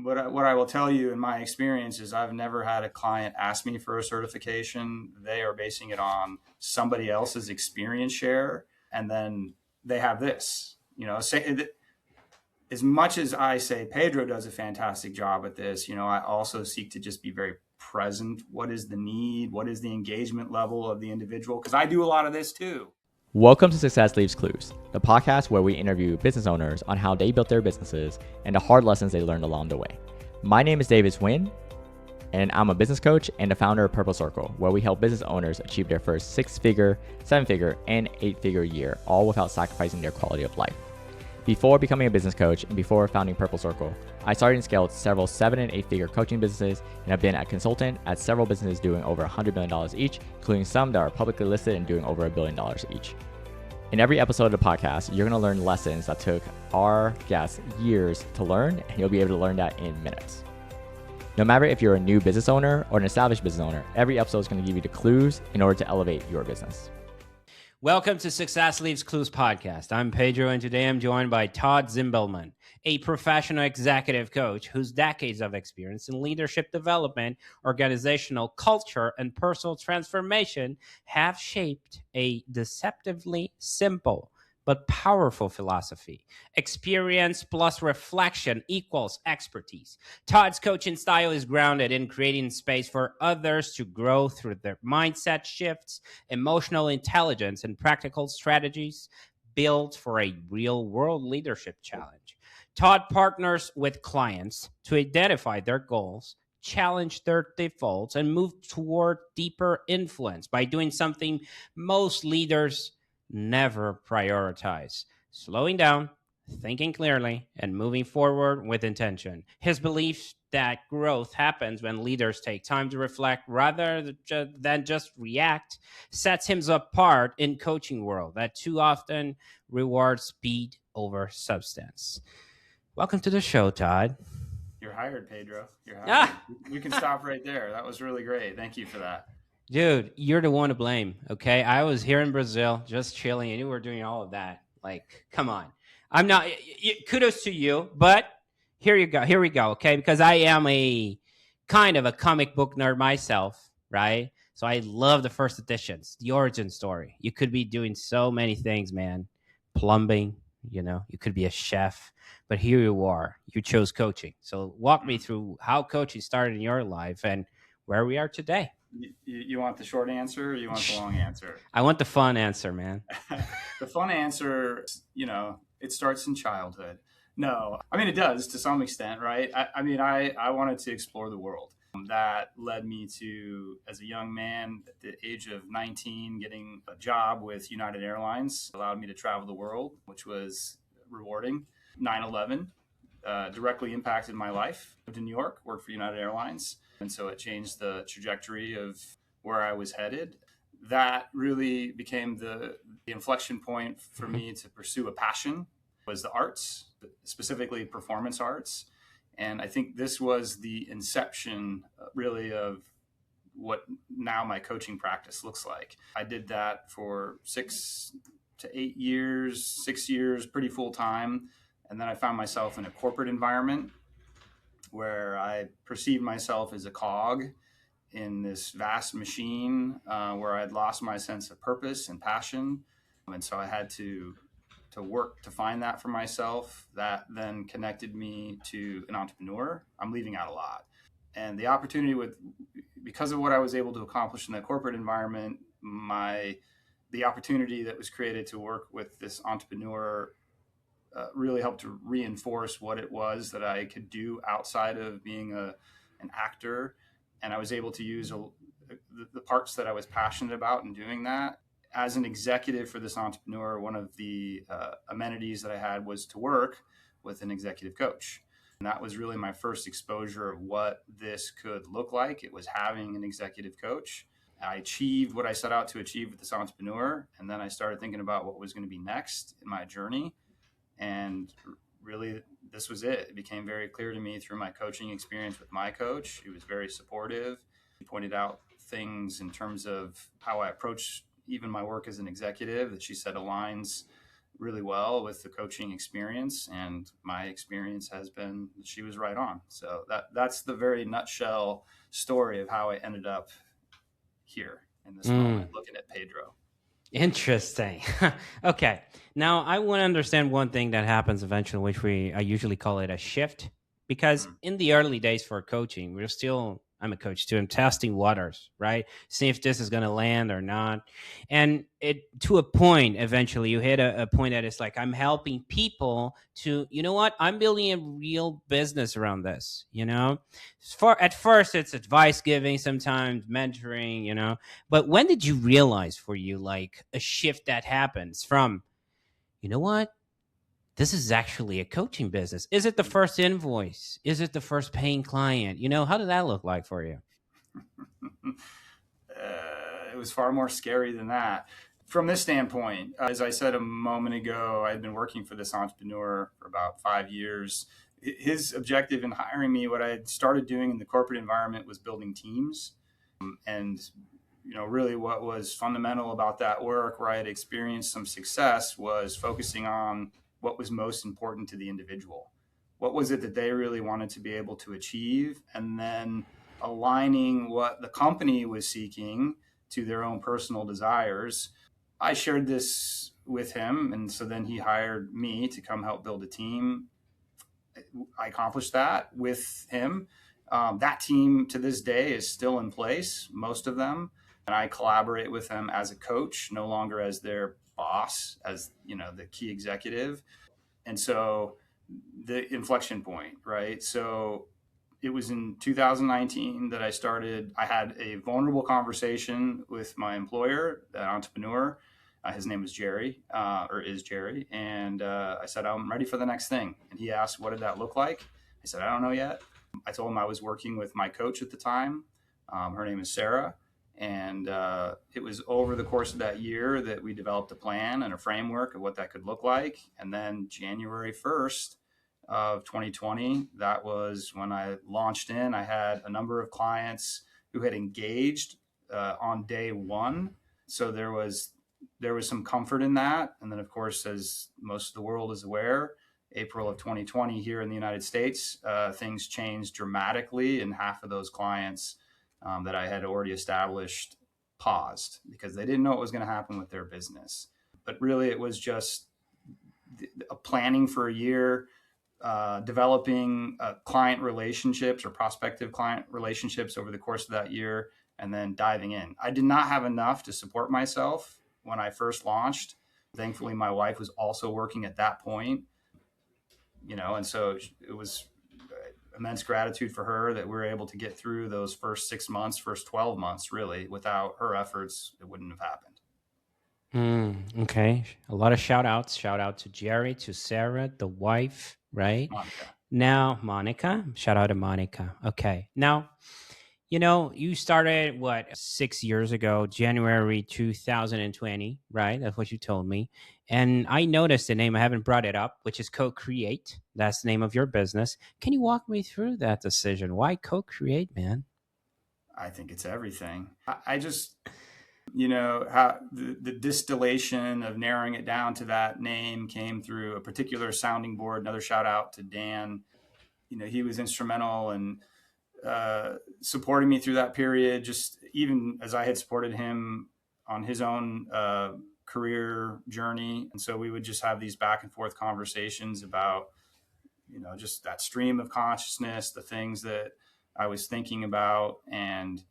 what I will tell you in my experience is I've never had a client ask me for a certification. They are basing it on somebody else's experience share. And then they have this, say, as much as I say Pedro does a fantastic job at this, I also seek to just be very present. What is the need? What is the engagement level of the individual? Because I do a lot of this too. Welcome to Success Leaves Clues, the podcast where we interview business owners on how they built their businesses and the hard lessons they learned along the way. My name is David Wynn, and I'm a business coach and the founder of Purple Circle, where we help business owners achieve their first 6-figure, 7-figure, and 8-figure year, all without sacrificing their quality of life. Before becoming a business coach and before founding Purple Circle, I started and scaled several 7- and 8-figure coaching businesses and have been a consultant at several businesses doing over $100 million each, including some that are publicly listed and doing over $1 billion each. In every episode of the podcast, you're going to learn lessons that took our guests years to learn, and you'll be able to learn that in minutes. No matter if you're a new business owner or an established business owner, every episode is going to give you the clues in order to elevate your business. Welcome to Success Leaves Clues podcast. I'm Pedro, and today I'm joined by Todd Zimbelman, a professional executive coach whose decades of experience in leadership development, organizational culture, and personal transformation have shaped a deceptively simple but powerful philosophy. Experience plus reflection equals expertise. Todd's coaching style is grounded in creating space for others to grow through their mindset shifts, emotional intelligence, and practical strategies built for a real-world leadership challenge. Todd partners with clients to identify their goals, challenge their defaults, and move toward deeper influence by doing something most leaders never prioritize: slowing down, thinking clearly, and moving forward with intention. His belief that growth happens when leaders take time to reflect rather than just react sets him apart in coaching world that too often rewards speed over substance. Welcome to the show, Todd. You're hired, Pedro. You're hired. We can stop right there. That was really great. Thank you for that. Dude, you're the one to blame, okay? I was here in Brazil just chilling, and you were doing all of that. Like, come on. I'm not, kudos to you, but here we go, okay? Because I am a kind of a comic book nerd myself, right? So I love the first editions, the origin story. You could be doing so many things, man. Plumbing, you could be a chef, but here you are. You chose coaching. So walk me through how coaching started in your life and where we are today. You want the short answer or you want the long answer? I want the fun answer, man. The fun answer, it starts in childhood. No, I mean, it does to some extent, right? I wanted to explore the world. That led me to, as a young man, at the age of 19, getting a job with United Airlines allowed me to travel the world, which was rewarding. 9/11 directly impacted my life. I lived in New York, worked for United Airlines. And so it changed the trajectory of where I was headed. That really became the inflection point for me to pursue a passion, was the arts, specifically performance arts. And I think this was the inception really of what now my coaching practice looks like. I did that for 6 to 8 years, 6 years, pretty full time. And then I found myself in a corporate environment where I perceived myself as a cog in this vast machine where I'd lost my sense of purpose and passion. And so I had to work to find that for myself. That then connected me to an entrepreneur. I'm leaving out a lot. And the opportunity because of what I was able to accomplish in the corporate environment, the opportunity that was created to work with this entrepreneur really helped to reinforce what it was that I could do outside of being an actor. And I was able to use the parts that I was passionate about in doing that. As an executive for this entrepreneur, one of the amenities that I had was to work with an executive coach. And that was really my first exposure of what this could look like. It was having an executive coach. I achieved what I set out to achieve with this entrepreneur. And then I started thinking about what was going to be next in my journey. And really, this was it. It became very clear to me through my coaching experience with my coach. He was very supportive. He pointed out things in terms of how I approach even my work as an executive that she said aligns really well with the coaching experience, and my experience has been she was right on. So that's the very nutshell story of how I ended up here in this moment, looking at Pedro. Interesting. Okay. Now I want to understand one thing that happens eventually, which I usually call it a shift, because Mm. in the early days for coaching, we're still, I'm a coach too, I'm testing waters, right? See if this is going to land or not. And it, to a point, eventually you hit a point that it's like, I'm helping people to, you know what? I'm building a real business around this, at first it's advice giving, sometimes mentoring, but when did you realize for you, like, a shift that happens from, you know what? This is actually a coaching business. Is it the first invoice? Is it the first paying client? How did that look like for you? It was far more scary than that. From this standpoint, as I said a moment ago, I had been working for this entrepreneur for about 5 years. His objective in hiring me, what I had started doing in the corporate environment, was building teams. And really what was fundamental about that work, where I had experienced some success, was focusing on what was most important to the individual. What was it that they really wanted to be able to achieve? And then aligning what the company was seeking to their own personal desires. I shared this with him, and so then he hired me to come help build a team. I accomplished that with him. That team to this day is still in place, most of them, and I collaborate with them as a coach, no longer as their boss, as the key executive. And so the inflection point, right? So it was in 2019 that I had a vulnerable conversation with my employer, that entrepreneur. His name was Jerry, or is Jerry. And I said, I'm ready for the next thing. And he asked, what did that look like? I said, I don't know yet. I told him I was working with my coach at the time. Her name is Sarah. And it was over the course of that year that we developed a plan and a framework of what that could look like. And then January 1st of 2020, that was when I launched in. I had a number of clients who had engaged on day one. So there was some comfort in that. And then, of course, as most of the world is aware, April of 2020 here in the United States, things changed dramatically, and half of those clients that I had already established paused because they didn't know what was going to happen with their business. But really, it was just a planning for a year, developing client relationships or prospective client relationships over the course of that year, and then diving in. I did not have enough to support myself when I first launched. Thankfully, my wife was also working at that point, and so it was immense gratitude for her that we were able to get through those first 6 months, first 12 months. Really, without her efforts, it wouldn't have happened. Okay. A lot of shout outs. Shout out to Jerry, to Sarah, the wife, right? Monica. Now, Monica. Shout out to Monica. Okay. Now, you started 6 years ago, January 2020, right? That's what you told me. And I noticed the name, I haven't brought it up, which is Co-Create. That's the name of your business. Can you walk me through that decision? Why Co-Create, man? I think it's everything. I just, how the distillation of narrowing it down to that name came through a particular sounding board. Another shout out to Dan. He was instrumental in supporting me through that period, just even as I had supported him on his own career journey. And so we would just have these back and forth conversations about, just that stream of consciousness, the things that I was thinking about. And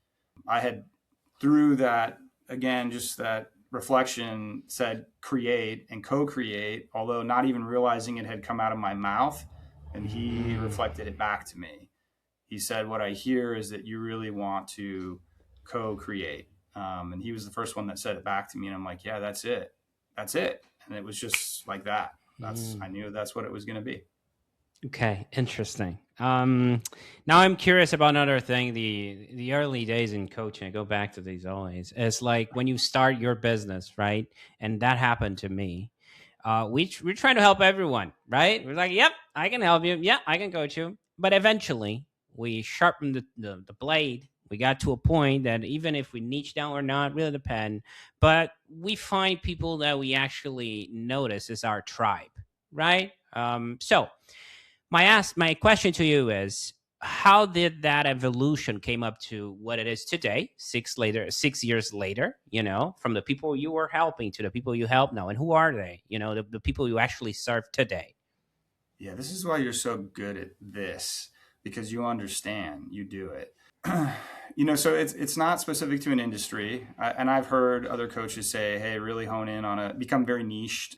I had, through that, again, just that reflection, said create and co-create, although not even realizing it had come out of my mouth. And he reflected it back to me. He said, what I hear is that you really want to co-create. And he was the first one that said it back to me. And I'm like, yeah, that's it. That's it. And it was just like that. I knew that's what it was going to be. Okay, interesting. Now I'm curious about another thing. The early days in coaching, I go back to these always. It's like when you start your business, right? And that happened to me. We're trying to help everyone, right? We're like, yep, I can help you. Yeah, I can coach you. But eventually, we sharpen the blade, We got to a point that even if we niche down or not, really depend, but we find people that we actually notice as our tribe, right? So my question to you is, how did that evolution came up to what it is today, 6 years later, from the people you were helping to the people you help now, and who are they, the people you actually serve today? Yeah, this is why you're so good at this, because you understand, you do it. So it's not specific to an industry. And I've heard other coaches say, hey, really hone in on become very niched.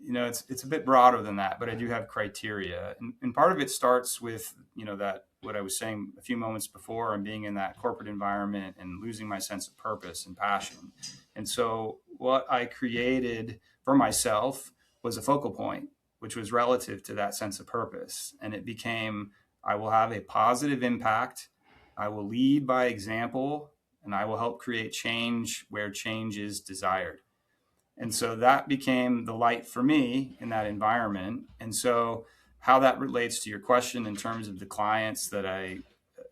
It's a bit broader than that, but I do have criteria. And part of it starts with, that what I was saying a few moments before, and being in that corporate environment and losing my sense of purpose and passion. And so what I created for myself was a focal point, which was relative to that sense of purpose. And it became, I will have a positive impact. I will lead by example, and I will help create change where change is desired. And so that became the light for me in that environment. And so how that relates to your question in terms of the clients that I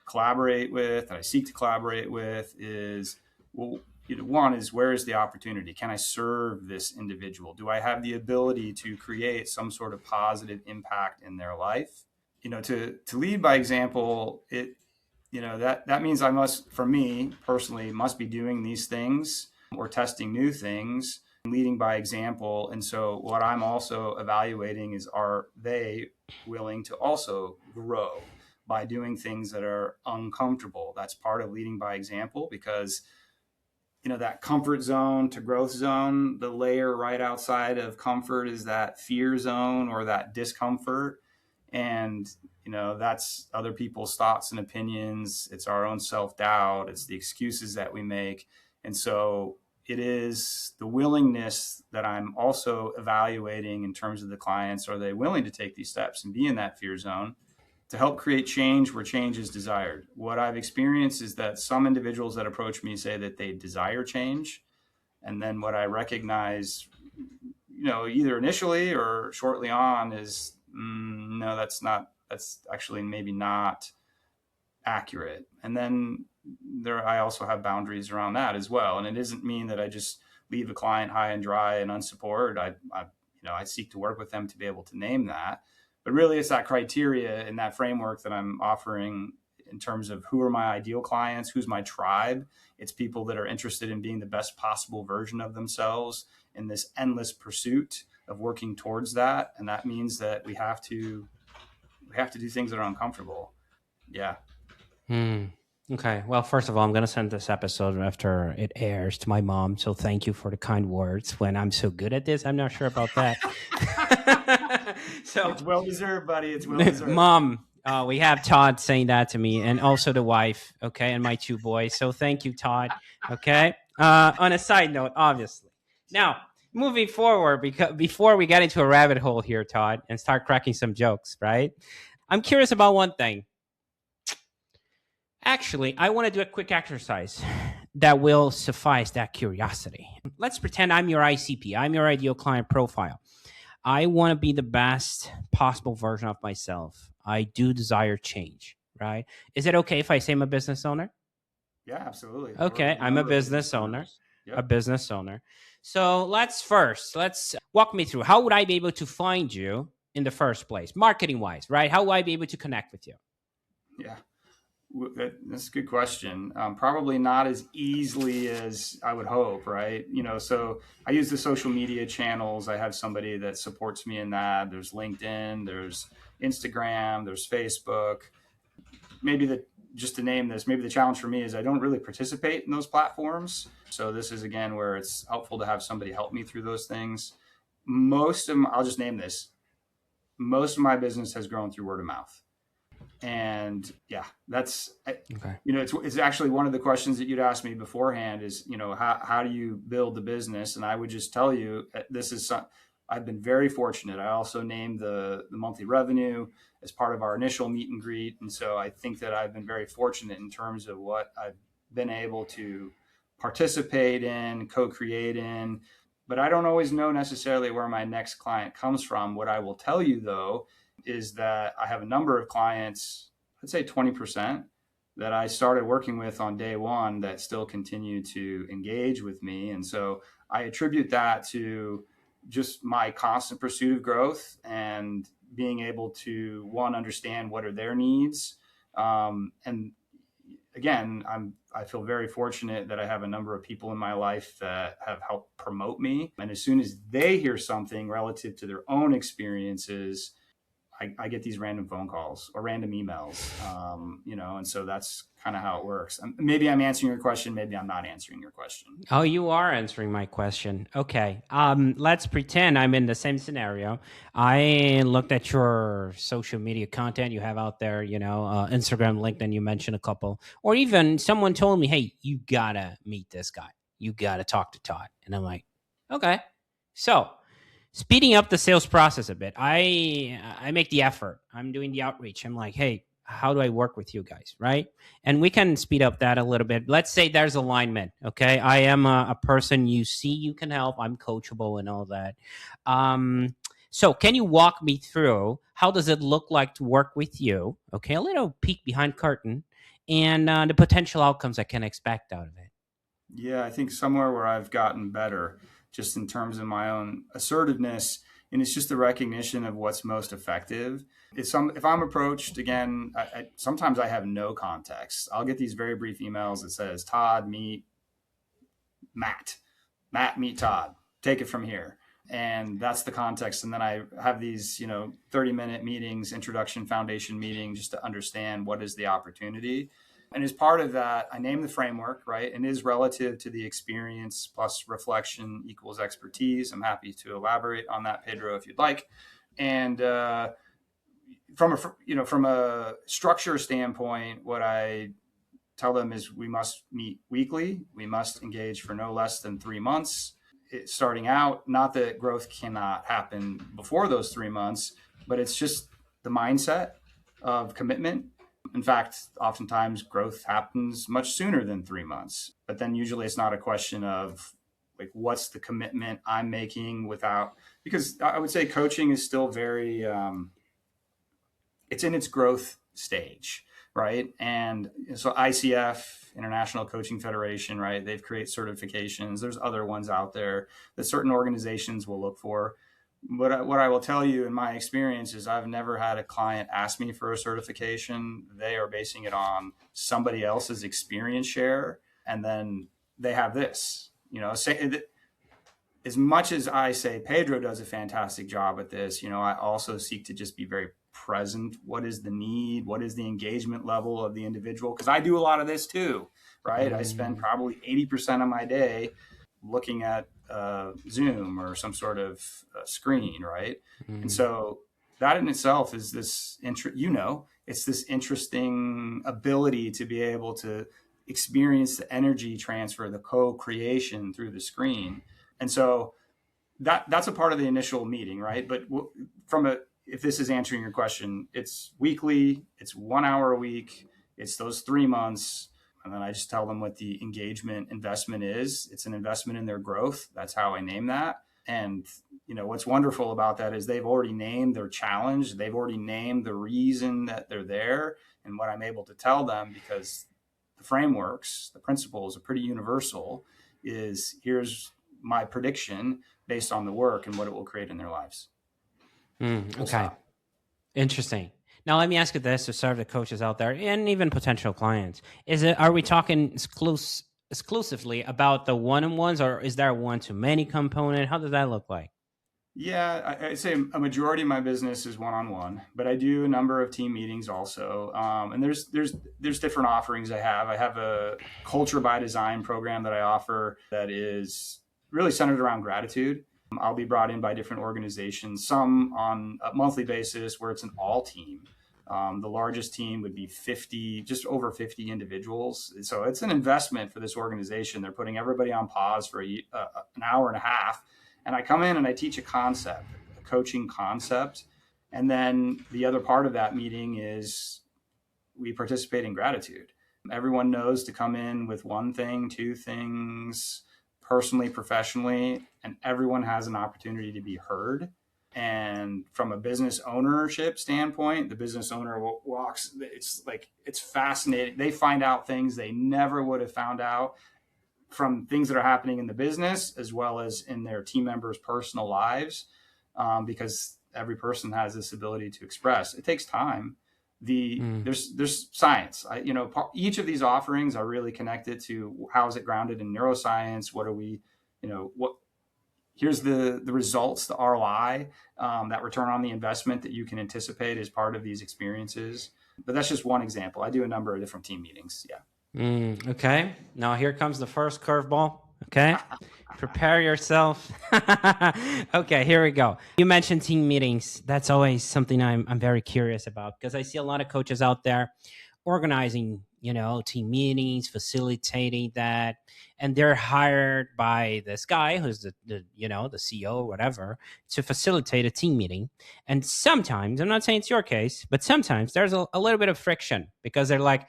collaborate with, that I seek to collaborate with, is, well, one is, where is the opportunity? Can I serve this individual? Do I have the ability to create some sort of positive impact in their life? To lead by example, that means I must, for me personally, must be doing these things or testing new things, leading by example. And so what I'm also evaluating is, are they willing to also grow by doing things that are uncomfortable? That's part of leading by example, because that comfort zone to growth zone, the layer right outside of comfort is that fear zone or that discomfort. And that's other people's thoughts and opinions. It's our own self-doubt. It's the excuses that we make. And so it is the willingness that I'm also evaluating in terms of the clients. Are they willing to take these steps and be in that fear zone to help create change where change is desired? What I've experienced is that some individuals that approach me say that they desire change. And then what I recognize, either initially or shortly on, is no, that's actually maybe not accurate. And then I also have boundaries around that as well. And it doesn't mean that I just leave a client high and dry and unsupported. I seek to work with them to be able to name that. But really, it's that criteria and that framework that I'm offering in terms of who are my ideal clients, who's my tribe. It's people that are interested in being the best possible version of themselves in this endless pursuit of working towards that. And that means that we have to do things that are uncomfortable. Yeah. Okay. Well, first of all, I'm going to send this episode after it airs to my mom. So thank you for the kind words. When I'm so good at this, I'm not sure about that. So it's well deserved, buddy. It's well deserved. Mom, we have Todd saying that to me, and also the wife. Okay. And my two boys. So thank you, Todd. Okay. On a side note, obviously. Now, moving forward, because before we get into a rabbit hole here, Todd, and start cracking some jokes, right? I'm curious about one thing. Actually, I want to do a quick exercise that will suffice that curiosity. Let's pretend I'm your ICP. I'm your ideal client profile. I want to be the best possible version of myself. I do desire change, right? Is it okay if I say I'm a business owner? Yeah, absolutely. Okay, I'm a business owner. Yep. A business owner. So let's walk me through. How would I be able to find you in the first place, marketing-wise, right? How would I be able to connect with you? Yeah. That's a good question. Probably not as easily as I would hope, right? So I use the social media channels. I have somebody that supports me in that. There's LinkedIn, there's Instagram, there's Facebook. Just to name this, maybe the challenge for me is I don't really participate in those platforms. So this is, again, where it's helpful to have somebody help me through those things. I'll just name this. Most of my business has grown through word of mouth. And yeah, that's okay. It's actually one of the questions that you'd asked me beforehand is, how do you build the business? And I would just tell you, I've been very fortunate. I also named the monthly revenue as part of our initial meet and greet. And so I think that I've been very fortunate in terms of what I've been able to participate in, co-create in, but I don't always know necessarily where my next client comes from. What I will tell you, though, is that I have a number of clients, I'd say 20%, that I started working with on day one that still continue to engage with me. And so I attribute that to just my constant pursuit of growth and being able to, one, understand what are their needs. And again, I feel very fortunate that I have a number of people in my life that have helped promote me. And as soon as they hear something relative to their own experiences, I get these random phone calls or random emails, and so that's kind of how it works. Maybe I'm answering your question. Maybe I'm not answering your question. Oh, you are answering my question. Okay. Let's pretend I'm in the same scenario. I looked at your social media content you have out there, Instagram, LinkedIn, you mentioned a couple, or even someone told me, hey, you gotta meet this guy. You gotta talk to Todd. And I'm like, okay. So speeding up the sales process a bit, I make the effort. I'm doing the outreach. I'm like, hey, how do I work with you guys, right? And we can speed up that a little bit. Let's say there's alignment, okay? I am a person you see you can help. I'm coachable and all that. So can you walk me through how does it look like to work with you, okay? A little peek behind curtain and the potential outcomes I can expect out of it. Yeah, I think somewhere where I've gotten better just in terms of my own assertiveness, and it's just the recognition of what's most effective. If I'm approached again, sometimes I have no context. I'll get these very brief emails that says, Todd, meet Matt. Matt, meet Todd. Take it from here. And that's the context. And then I have these, 30-minute meetings, introduction foundation meeting, just to understand what is the opportunity. And as part of that, I name the framework, right? And it is relative to the experience plus reflection equals expertise. I'm happy to elaborate on that, Pedro, if you'd like. And from a structure standpoint, what I tell them is we must meet weekly. We must engage for no less than 3 months. Starting out, not that growth cannot happen before those 3 months, but it's just the mindset of commitment. In fact, oftentimes growth happens much sooner than 3 months, but then usually it's not a question of like, what's the commitment I'm making because I would say coaching is still very, it's in its growth stage, right? And so ICF, International Coaching Federation, right? They've created certifications. There's other ones out there that certain organizations will look for. But what I will tell you in my experience is I've never had a client ask me for a certification. They are basing it on somebody else's experience share. And then they have this, as much as I say Pedro does a fantastic job at this, I also seek to just be very present. What is the need? What is the engagement level of the individual? Because I do a lot of this too, right? I spend probably 80% of my day looking at Zoom or some sort of screen, right? And so that in itself is this, it's this interesting ability to be able to experience the energy transfer, the co-creation through the screen. And so that's a part of the initial meeting, right? But if this is answering your question, it's weekly, it's 1 hour a week, it's those 3 months. And then I just tell them what the engagement investment is. It's an investment in their growth. That's how I name that. And, what's wonderful about that is they've already named their challenge. They've already named the reason that they're there. And what I'm able to tell them, because the frameworks, the principles are pretty universal, is here's my prediction based on the work and what it will create in their lives. Okay. Interesting. Now, let me ask you this to serve the coaches out there and even potential clients. Are we talking exclusively about the one-on-ones, or is there a one-to-many component? How does that look like? Yeah, I'd say a majority of my business is one-on-one, but I do a number of team meetings also. And there's different offerings I have. I have a Culture by Design program that I offer that is really centered around gratitude. I'll be brought in by different organizations, some on a monthly basis where it's an all team. The largest team would be just over 50 individuals. So it's an investment for this organization. They're putting everybody on pause for an hour and a half. And I come in and I teach a concept, a coaching concept. And then the other part of that meeting is we participate in gratitude. Everyone knows to come in with one thing, two things, personally, professionally, and everyone has an opportunity to be heard. And from a business ownership standpoint, the business owner walks, it's fascinating. They find out things they never would have found out from things that are happening in the business as well as in their team members' personal lives, because every person has this ability to express. It takes time. There's science. Each of these offerings are really connected to how is it grounded in neuroscience. What are we, what here's the results, the ROI, that return on the investment that you can anticipate as part of these experiences. But that's just one example. I do a number of different team meetings. Yeah. Okay. Now here comes the first curveball. Okay. Prepare yourself. Okay, here we go. You mentioned team meetings. That's always something I'm very curious about, because I see a lot of coaches out there organizing, team meetings, facilitating that, and they're hired by this guy who's the CEO or whatever to facilitate a team meeting. And sometimes, I'm not saying it's your case, but sometimes there's a little bit of friction, because they're like,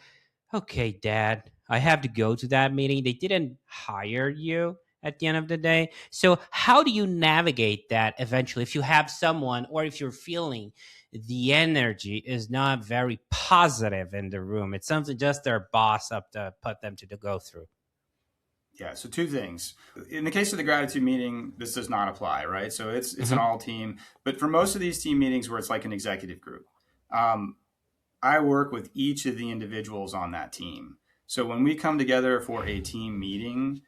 okay, Dad, I have to go to that meeting. They didn't hire you at the end of the day. So how do you navigate that eventually if you have someone, or if you're feeling the energy is not very positive in the room? It's something just their boss up to put them to go through. Yeah. So two things. In the case of the gratitude meeting, this does not apply, right? So it's an all team. But for most of these team meetings where it's like an executive group, I work with each of the individuals on that team. So when we come together for a team meeting,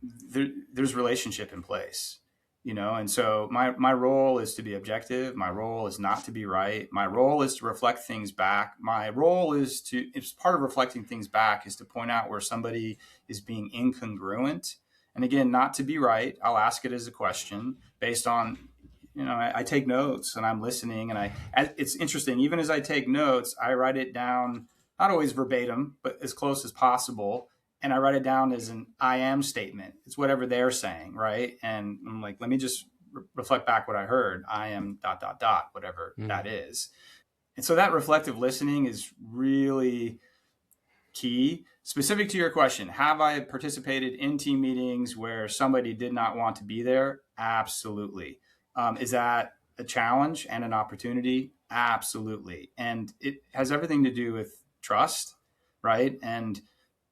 there's relationship in place, and so my role is to be objective. My role is not to be right. My role is to reflect things back. My role is it's part of reflecting things back is to point out where somebody is being incongruent. And again, not to be right. I'll ask it as a question based on, I take notes and I'm listening, and it's interesting. Even as I take notes, I write it down, not always verbatim, but as close as possible. And I write it down as an I am statement. It's whatever they're saying, right? And I'm like, let me just reflect back what I heard. I am ... whatever that is. And so that reflective listening is really key. Specific to your question, have I participated in team meetings where somebody did not want to be there? Absolutely. Is that a challenge and an opportunity? Absolutely. And it has everything to do with trust, right? And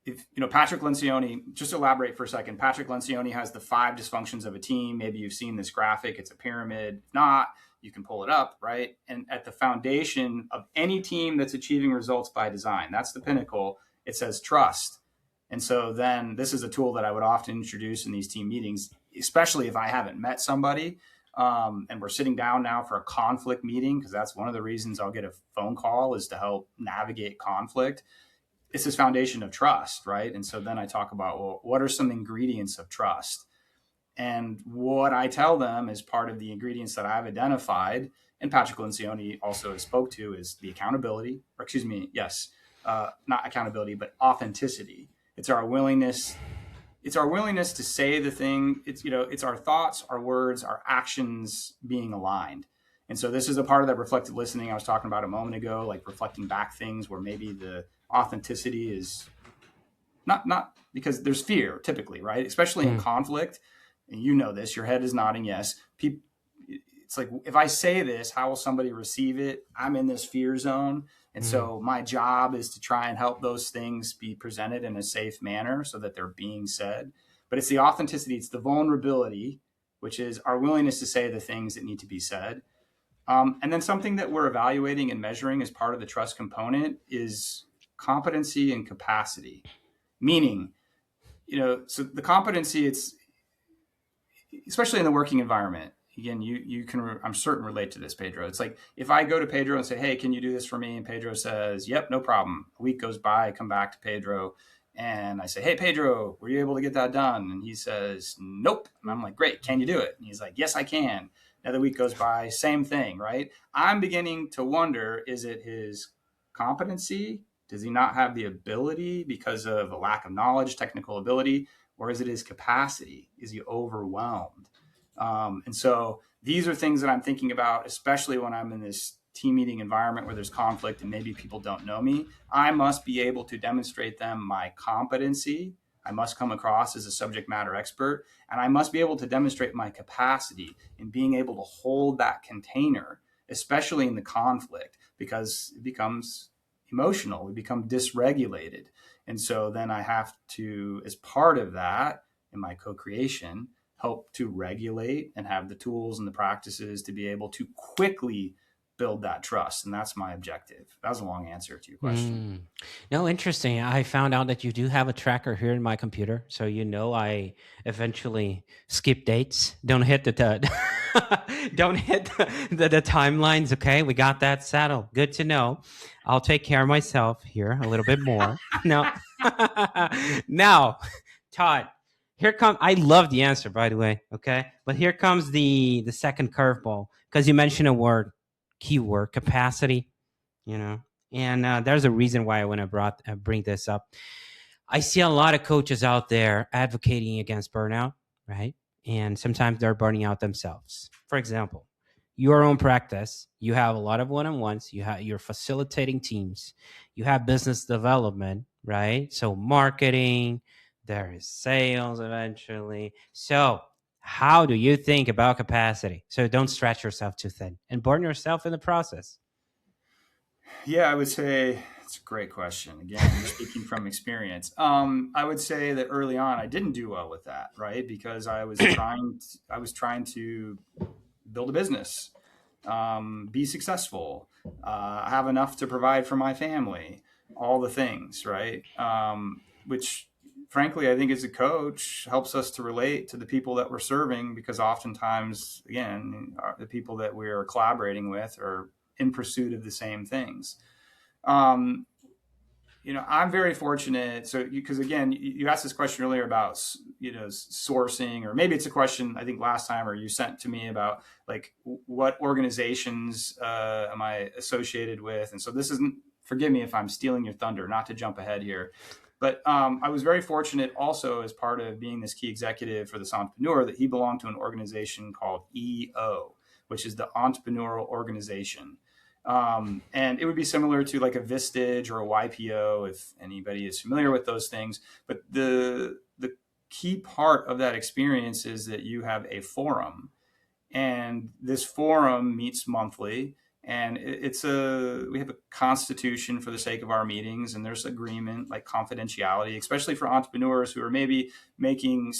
if Patrick Lencioni, just elaborate for a second. Patrick Lencioni has the 5 dysfunctions of a team. Maybe you've seen this graphic. It's a pyramid. If not, you can pull it up, right? And at the foundation of any team that's achieving results by design, that's the pinnacle. It says trust. And so then this is a tool that I would often introduce in these team meetings, especially if I haven't met somebody. And we're sitting down now for a conflict meeting, because that's one of the reasons I'll get a phone call, is to help navigate conflict. It's this foundation of trust, right? And so then I talk about, well, what are some ingredients of trust? And what I tell them is part of the ingredients that I've identified, and Patrick Lencioni also spoke to, is the accountability, or excuse me, yes, not accountability, but authenticity. It's our willingness to say the thing. It's our thoughts, our words, our actions being aligned. And so this is a part of that reflective listening I was talking about a moment ago, like reflecting back things where maybe the authenticity is not because there's fear typically, right? Especially in conflict. And this, your head is nodding. Yes. It's like, if I say this, how will somebody receive it? I'm in this fear zone. And so my job is to try and help those things be presented in a safe manner so that they're being said. But it's the authenticity, it's the vulnerability, which is our willingness to say the things that need to be said. And then something that we're evaluating and measuring as part of the trust component is competency and capacity. Meaning, so the competency, it's especially in the working environment. Again, you can, I'm certain, relate to this, Pedro. It's like, if I go to Pedro and say, hey, can you do this for me? And Pedro says, yep, no problem. A week goes by, I come back to Pedro and I say, hey, Pedro, were you able to get that done? And he says, nope. And I'm like, great, can you do it? And he's like, yes, I can. Another week goes by, same thing, right? I'm beginning to wonder, is it his competency? Does he not have the ability because of a lack of knowledge, technical ability? Or is it his capacity? Is he overwhelmed? And so these are things that I'm thinking about, especially when I'm in this team meeting environment where there's conflict and maybe people don't know me. I must be able to demonstrate them my competency I must come across as a subject matter expert, and I must be able to demonstrate my capacity in being able to hold that container, especially in the conflict, because it becomes emotional. We become dysregulated. And so then I have to, as part of that in my co-creation, help to regulate and have the tools and the practices to be able to quickly build that trust. And that's my objective. That was a long answer to your question. No, interesting. I found out that you do have a tracker here in my computer. So, I eventually skip dates. Don't hit don't hit the timelines. Okay. We got that settled. Good to know. I'll take care of myself here a little bit more. No. Now, Todd, here come, I love the answer, by the way. Okay. But here comes the second curveball, because you mentioned a keyword, capacity, you know, and there's a reason why I want to bring this up. I see a lot of coaches out there advocating against burnout, right? And sometimes they're burning out themselves. For example, your own practice, you have a lot of one-on-ones, you're facilitating teams, you have business development, right? So marketing, there is sales eventually. So how do you think about capacity? So don't stretch yourself too thin and burn yourself in the process. Yeah, I would say it's a great question. Again, you're speaking from experience. I would say that early on, I didn't do well with that, right? Because I was trying to build a business, be successful, have enough to provide for my family, all the things, right? Which, frankly, I think as a coach helps us to relate to the people that we're serving, because oftentimes, again, the people that we're collaborating with are in pursuit of the same things. Um, I'm very fortunate. So, because again, you asked this question earlier about, sourcing, or maybe it's a question I think last time, or you sent to me about like what organizations am I associated with, and so this isn't. Forgive me if I'm stealing your thunder, not to jump ahead here, but I was very fortunate also as part of being this key executive for this entrepreneur that he belonged to an organization called EO, which is the Entrepreneurial Organization. And it would be similar to like a Vistage or a YPO, if anybody is familiar with those things. But the key part of that experience is that you have a forum, and this forum meets monthly. And we have a constitution for the sake of our meetings, and there's agreement, like confidentiality, especially for entrepreneurs who are maybe making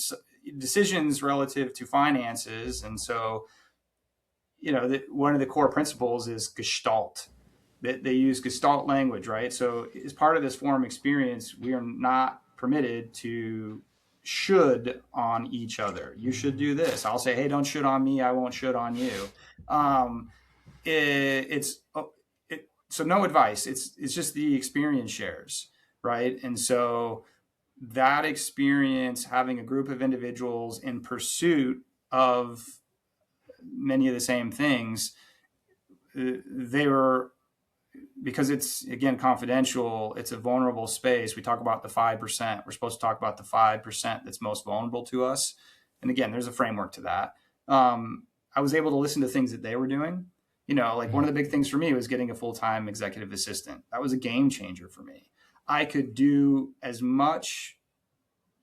decisions relative to finances. And so one of the core principles is Gestalt. They use Gestalt language, right? So as part of this forum experience, we are not permitted to should on each other. You should do this. I'll say, hey, don't should on me. I won't should on you. So no advice. It's just the experience shares, right? And so that experience, having a group of individuals in pursuit of many of the same things, they were, because it's again confidential, it's a vulnerable space. We talk about the 5%. We're supposed to talk about the 5% that's most vulnerable to us, and again, there's a framework to that. I was able to listen to things that they were doing. Like one of the big things for me was getting a full-time executive assistant. That was a game changer for me. I could do as much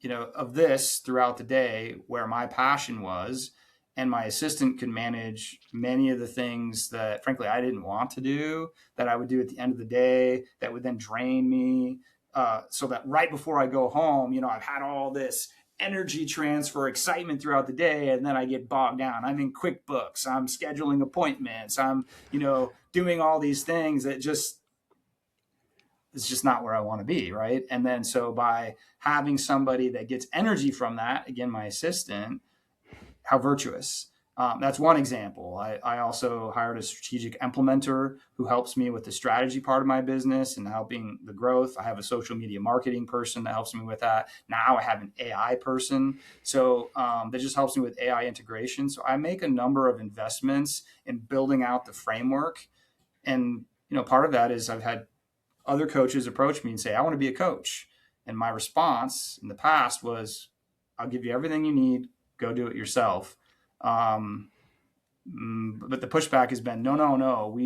of this throughout the day where my passion was, and my assistant could manage many of the things that frankly I didn't want to do, that I would do at the end of the day, that would then drain me, so that right before I go home, I've had all this energy transfer, excitement throughout the day, and then I get bogged down. I'm in QuickBooks, I'm scheduling appointments, I'm doing all these things that it's just not where I want to be, right? And then so by having somebody that gets energy from that, again, my assistant, how virtuous. That's one example. I also hired a strategic implementer who helps me with the strategy part of my business and helping the growth. I have a social media marketing person that helps me with that. Now I have an AI person. So that just helps me with AI integration. So I make a number of investments in building out the framework. And, part of that is I've had other coaches approach me and say, I want to be a coach. And my response in the past was, I'll give you everything you need. Go do it yourself. But the pushback has been, no.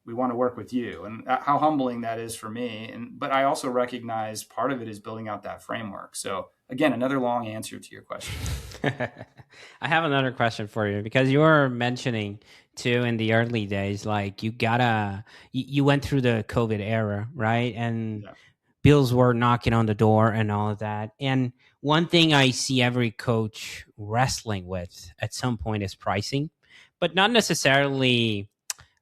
we want to work with you. And how humbling that is for me. But I also recognize part of it is building out that framework. So again, another long answer to your question. I have another question for you, because you were mentioning too in the early days, like you went through the COVID era, right? And Yeah. bills were knocking on the door and all of that. And one thing I see every coach wrestling with at some point is pricing, but not necessarily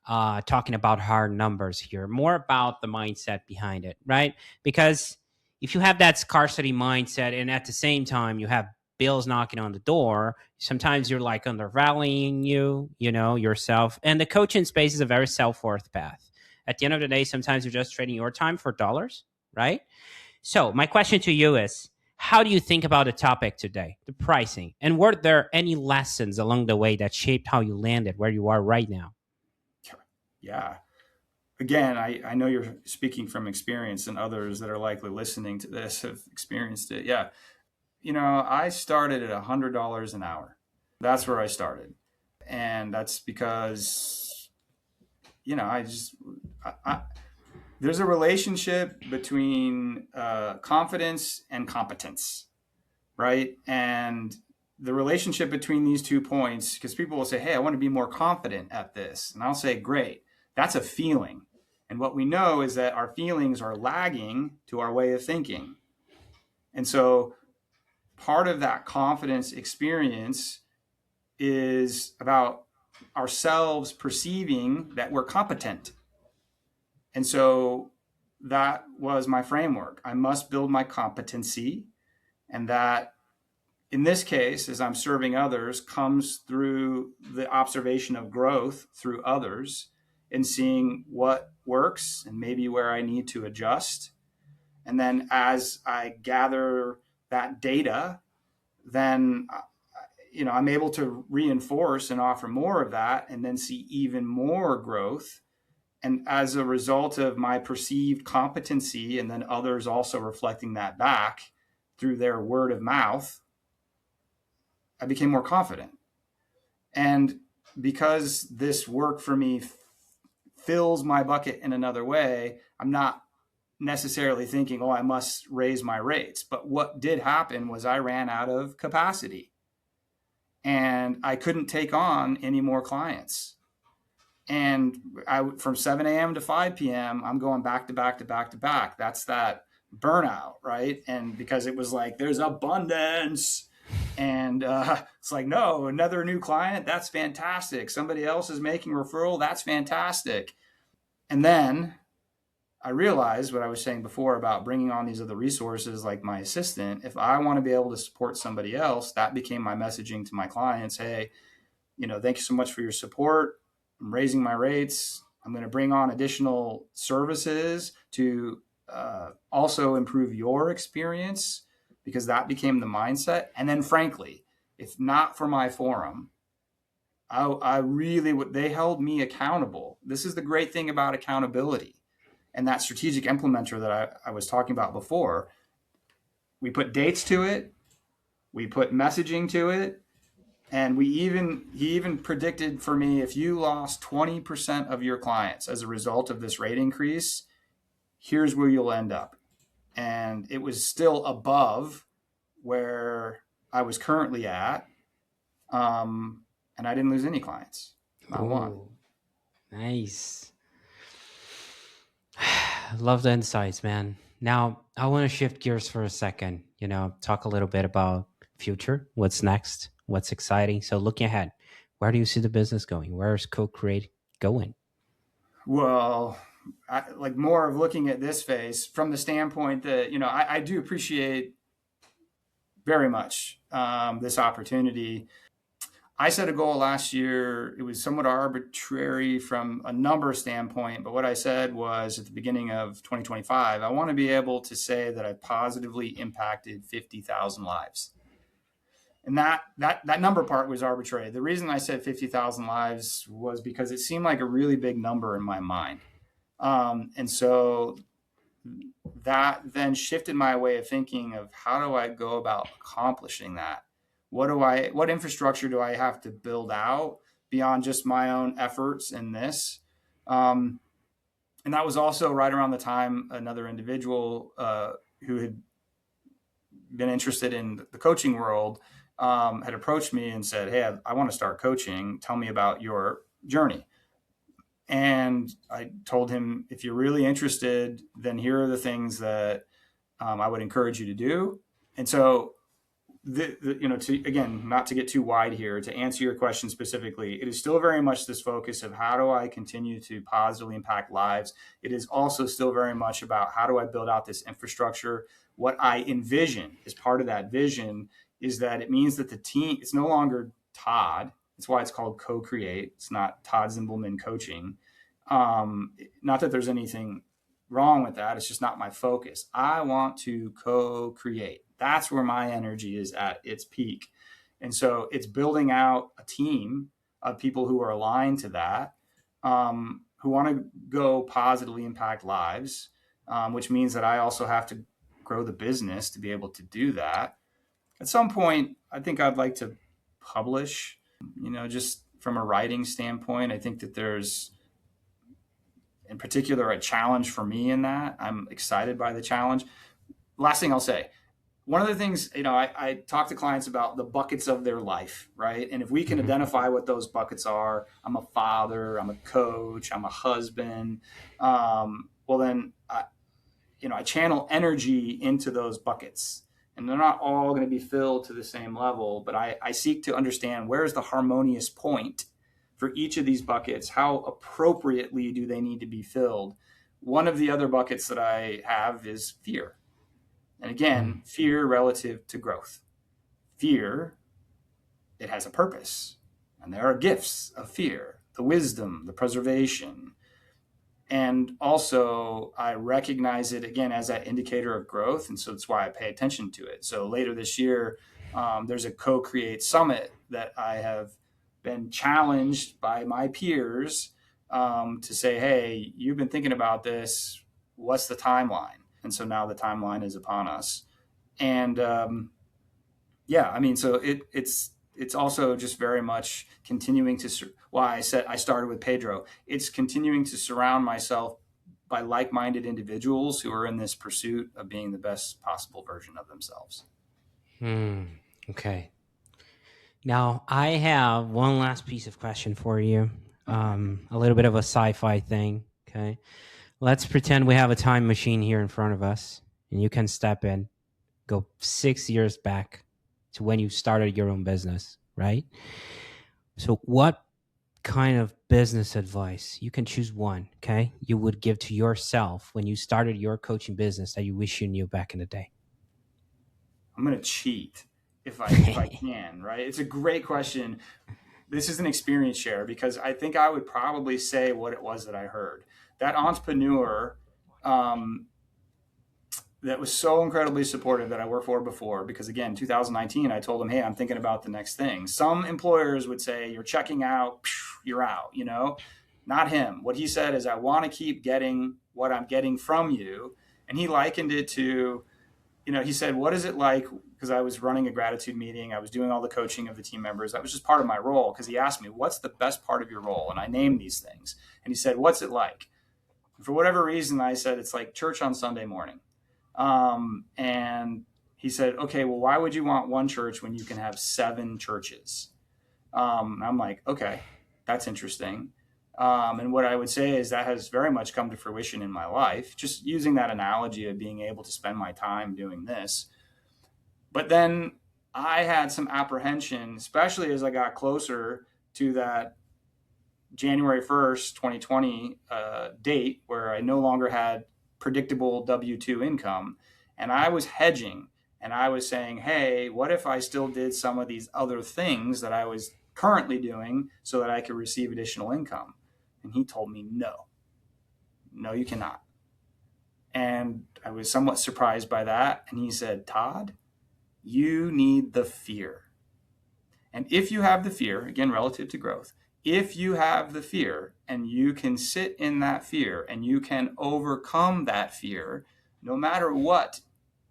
talking about hard numbers here, more about the mindset behind it, right? Because if you have that scarcity mindset and at the same time you have bills knocking on the door, sometimes you're like undervaluing yourself. And the coaching space is a very self-worth path. At the end of the day, sometimes you're just trading your time for dollars, right? So my question to you is, how do you think about the topic today, the pricing? And were there any lessons along the way that shaped how you landed where you are right now? Yeah. Again, I know you're speaking from experience, and others that are likely listening to this have experienced it. Yeah. I started at $100 an hour. That's where I started. And that's because, I just, I, there's a relationship between confidence and competence, right? And the relationship between these 2 points, because people will say, hey, I want to be more confident at this. And I'll say, great, that's a feeling. And what we know is that our feelings are lagging to our way of thinking. And so part of that confidence experience is about ourselves perceiving that we're competent. And so that was my framework. I must build my competency. And that, in this case, as I'm serving others, comes through the observation of growth through others and seeing what works and maybe where I need to adjust. And then as I gather that data, then I'm able to reinforce and offer more of that and then see even more growth. And as a result of my perceived competency, and then others also reflecting that back through their word of mouth, I became more confident. And because this work for me fills my bucket in another way, I'm not necessarily thinking, oh, I must raise my rates. But what did happen was I ran out of capacity and I couldn't take on any more clients. And from 7 a.m. to 5 p.m., I'm going back to back to back to back. That's that burnout, right? And because it was like, there's abundance. And it's like, no, another new client, that's fantastic. Somebody else is making referral, that's fantastic. And then I realized what I was saying before about bringing on these other resources like my assistant. If I want to be able to support somebody else, that became my messaging to my clients. Hey, thank you so much for your support. I'm raising my rates. I'm going to bring on additional services to also improve your experience, because that became the mindset. And then frankly, if not for my forum, I really would, they held me accountable. This is the great thing about accountability and that strategic implementer that I was talking about before. We put dates to it. We put messaging to it. And he even predicted for me, if you lost 20% of your clients as a result of this rate increase, here's where you'll end up. And it was still above where I was currently at. And I didn't lose any clients. Not one. Nice. Love the insights, man. Now, I want to shift gears for a second, talk a little bit about future, what's next, what's exciting. So looking ahead, where do you see the business going? Where is Co-Create going? Well, I like more of looking at this phase from the standpoint that, I do appreciate very much this opportunity. I set a goal last year. It was somewhat arbitrary from a number standpoint, but what I said was at the beginning of 2025, I want to be able to say that I positively impacted 50,000 lives. And that number part was arbitrary. The reason I said 50,000 lives was because it seemed like a really big number in my mind. And so that then shifted my way of thinking of how do I go about accomplishing that? What infrastructure do I have to build out beyond just my own efforts in this? And that was also right around the time another individual who had been interested in the coaching world had approached me and said, "Hey, I want to start coaching. Tell me about your journey." And I told him, if you're really interested, then here are the things that I would encourage you to do. And so, again, not to get too wide here, to answer your question specifically, it is still very much this focus of how do I continue to positively impact lives. It is also still very much about how do I build out this infrastructure. What I envision as part of that vision is that it means that the team, it's no longer Todd. That's why it's called co-create. It's not Todd Zimbelman coaching. Not that there's anything wrong with that. It's just not my focus. I want to co-create. That's where my energy is at its peak. And so it's building out a team of people who are aligned to that, who want to go positively impact lives, which means that I also have to grow the business to be able to do that. At some point, I think I'd like to publish, just from a writing standpoint. I think that there's, in particular, a challenge for me in that. I'm excited by the challenge. Last thing I'll say, one of the things, I talk to clients about the buckets of their life, right? And if we can identify what those buckets are, I'm a father, I'm a coach, I'm a husband, well then, I channel energy into those buckets. And they're not all going to be filled to the same level, but I seek to understand where's the harmonious point for each of these buckets. How appropriately do they need to be filled? One of the other buckets that I have is fear. And again, fear relative to growth. Fear, it has a purpose. And there are gifts of fear, the wisdom, the preservation. And also, I recognize it, again, as that indicator of growth. And so that's why I pay attention to it. So later this year, there's a Co-Create Summit that I have been challenged by my peers to say, hey, you've been thinking about this. What's the timeline? And so now the timeline is upon us. And so it's also just very much continuing to, why I said I started with Pedro. It's continuing to surround myself by like-minded individuals who are in this pursuit of being the best possible version of themselves. Okay. Now, I have one last piece of question for you. A little bit of a sci-fi thing. Okay. Let's pretend we have a time machine here in front of us, and you can step in, go 6 years back to when you started your own business, right? So what kind of business advice, you can choose one, okay, you would give to yourself when you started your coaching business that you wish you knew back in the day? I'm going to cheat if I can, right? It's a great question. This is an experience share because I think I would probably say what it was that I heard. That entrepreneur that was so incredibly supportive that I worked for before, because again, 2019, I told him, hey, I'm thinking about the next thing. Some employers would say, you're checking out, you're out, not him. What he said is, I want to keep getting what I'm getting from you. And he likened it to, he said, what is it like? Because I was running a gratitude meeting. I was doing all the coaching of the team members. That was just part of my role. Because he asked me, what's the best part of your role? And I named these things. And he said, what's it like? And for whatever reason, I said, it's like church on Sunday morning. And he said, okay, well, why would you want one church when you can have 7 churches? I'm like, okay, that's interesting. And what I would say is that has very much come to fruition in my life, just using that analogy of being able to spend my time doing this. But then I had some apprehension, especially as I got closer to that January 1st, 2020 date, where I no longer had predictable W-2 income. And I was hedging, and I was saying, hey, what if I still did some of these other things that I was currently doing so that I could receive additional income? And he told me, no, you cannot. And I was somewhat surprised by that. And he said, Todd, you need the fear. And if you have the fear, again, relative to growth, if you have the fear and you can sit in that fear and you can overcome that fear, no matter what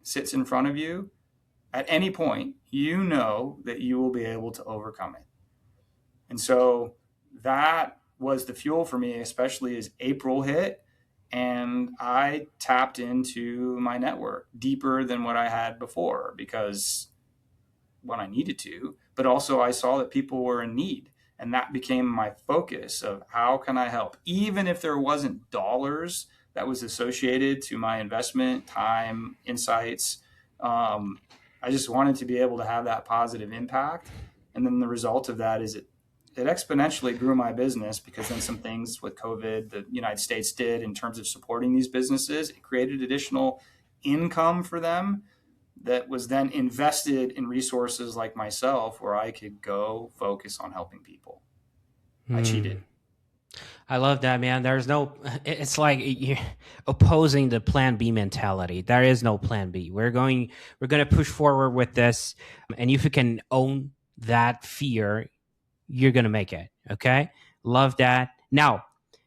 sits in front of you, at any point, you know that you will be able to overcome it. And so that was the fuel for me, especially as April hit. And I tapped into my network deeper than what I had before, because when I needed to, but also I saw that people were in need. And that became my focus of how can I help? Even if there wasn't dollars that was associated to my investment, time, insights, I just wanted to be able to have that positive impact. And then the result of that is it exponentially grew my business, because then some things with COVID, the United States did in terms of supporting these businesses, it created additional income for them that was then invested in resources like myself, where I could go focus on helping people. I cheated. I love that, man. It's like you're opposing the plan B mentality. There is no plan B. We're going to push forward with this. And if you can own that fear, you're going to make it. Okay. Love that. Now,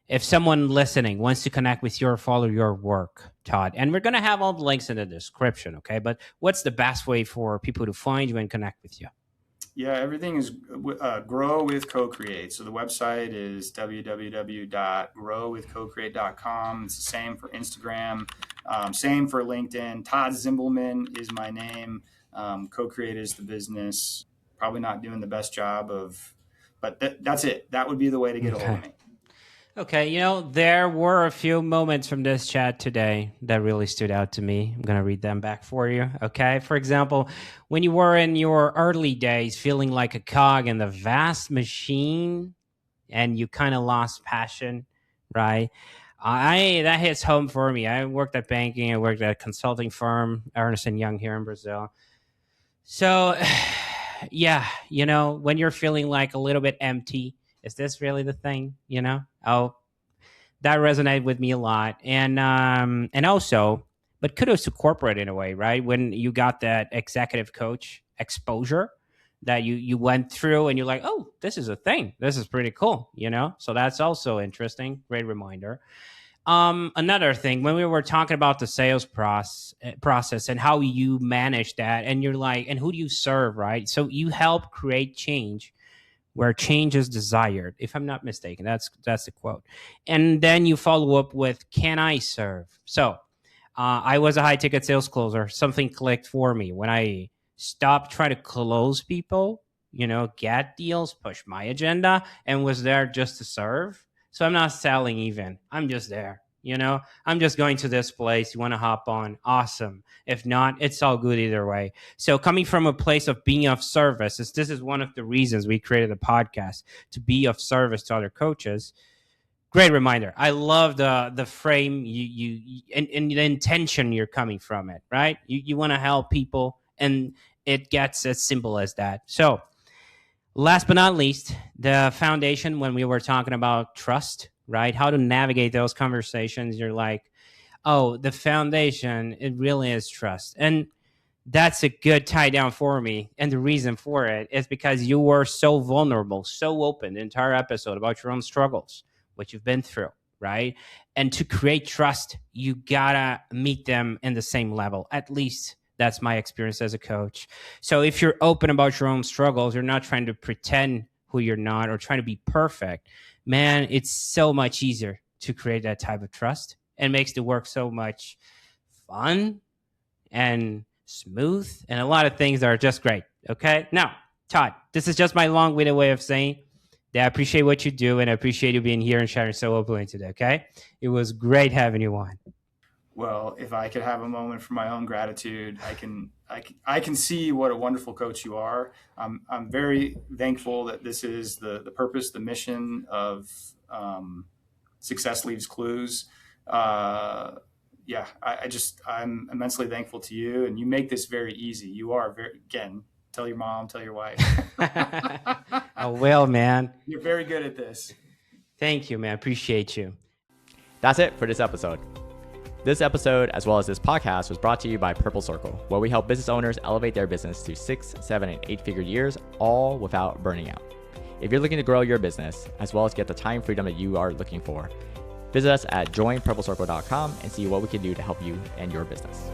if someone listening wants to connect with you or follow your work, Todd, and we're going to have all the links in the description. Okay. But what's the best way for people to find you and connect with you? Yeah, everything is Grow with Co-Create. So the website is www.growwithcocreate.com. It's the same for Instagram, same for LinkedIn. Todd Zimbelman is my name. Co-Create is the business. Probably not doing the best job but that's it. That would be the way to get a hold of me. Okay, there were a few moments from this chat today that really stood out to me. I'm going to read them back for you, okay? For example, when you were in your early days feeling like a cog in the vast machine and you kind of lost passion, right? That hits home for me. I worked at banking. I worked at a consulting firm, Ernst & Young here in Brazil. So, yeah, when you're feeling like a little bit empty, is this really the thing? Oh, that resonated with me a lot. And also, but kudos to corporate in a way, right? When you got that executive coach exposure that you went through and you're like, oh, this is a thing. This is pretty cool, So that's also interesting. Great reminder. Another thing, when we were talking about the sales process and how you manage that, and you're like, and who do you serve, right? So you help create change where change is desired, if I'm not mistaken. That's the quote. And then you follow up with, can I serve? So I was a high ticket sales closer. Something clicked for me when I stopped trying to close people, get deals, push my agenda, and was there just to serve. So I'm not selling even. I'm just there. I'm just going to this place. You want to hop on? Awesome. If not, it's all good either way. So coming from a place of being of service, this is one of the reasons we created the podcast, to be of service to other coaches. Great reminder. I love the frame you and the intention you're coming from it, right? You want to help people, and it gets as simple as that. So last but not least, the foundation, when we were talking about trust, right? How to navigate those conversations. You're like, oh, the foundation, it really is trust. And that's a good tie down for me. And the reason for it is because you were so vulnerable, so open the entire episode about your own struggles, what you've been through, right? And to create trust, you gotta meet them in the same level. At least that's my experience as a coach. So if you're open about your own struggles, you're not trying to pretend who you're not or trying to be perfect, man, it's so much easier to create that type of trust, and makes the work so much fun and smooth, and a lot of things that are just great. Okay. Now, Todd, this is just my long-winded way of saying that I appreciate what you do, and I appreciate you being here and sharing so openly today. Okay. It was great having you on. Well, if I could have a moment for my own gratitude, I can see what a wonderful coach you are. I'm very thankful that this is the purpose, the mission of Success Leaves Clues. I'm immensely thankful to you, and you make this very easy. You are again, tell your mom, tell your wife. I will, man. You're very good at this. Thank you, man. Appreciate you. That's it for this episode. This episode, as well as this podcast, was brought to you by Purple Circle, where we help business owners elevate their business to 6, 7, and 8-figure years, all without burning out. If you're looking to grow your business, as well as get the time freedom that you are looking for, visit us at joinpurplecircle.com and see what we can do to help you and your business.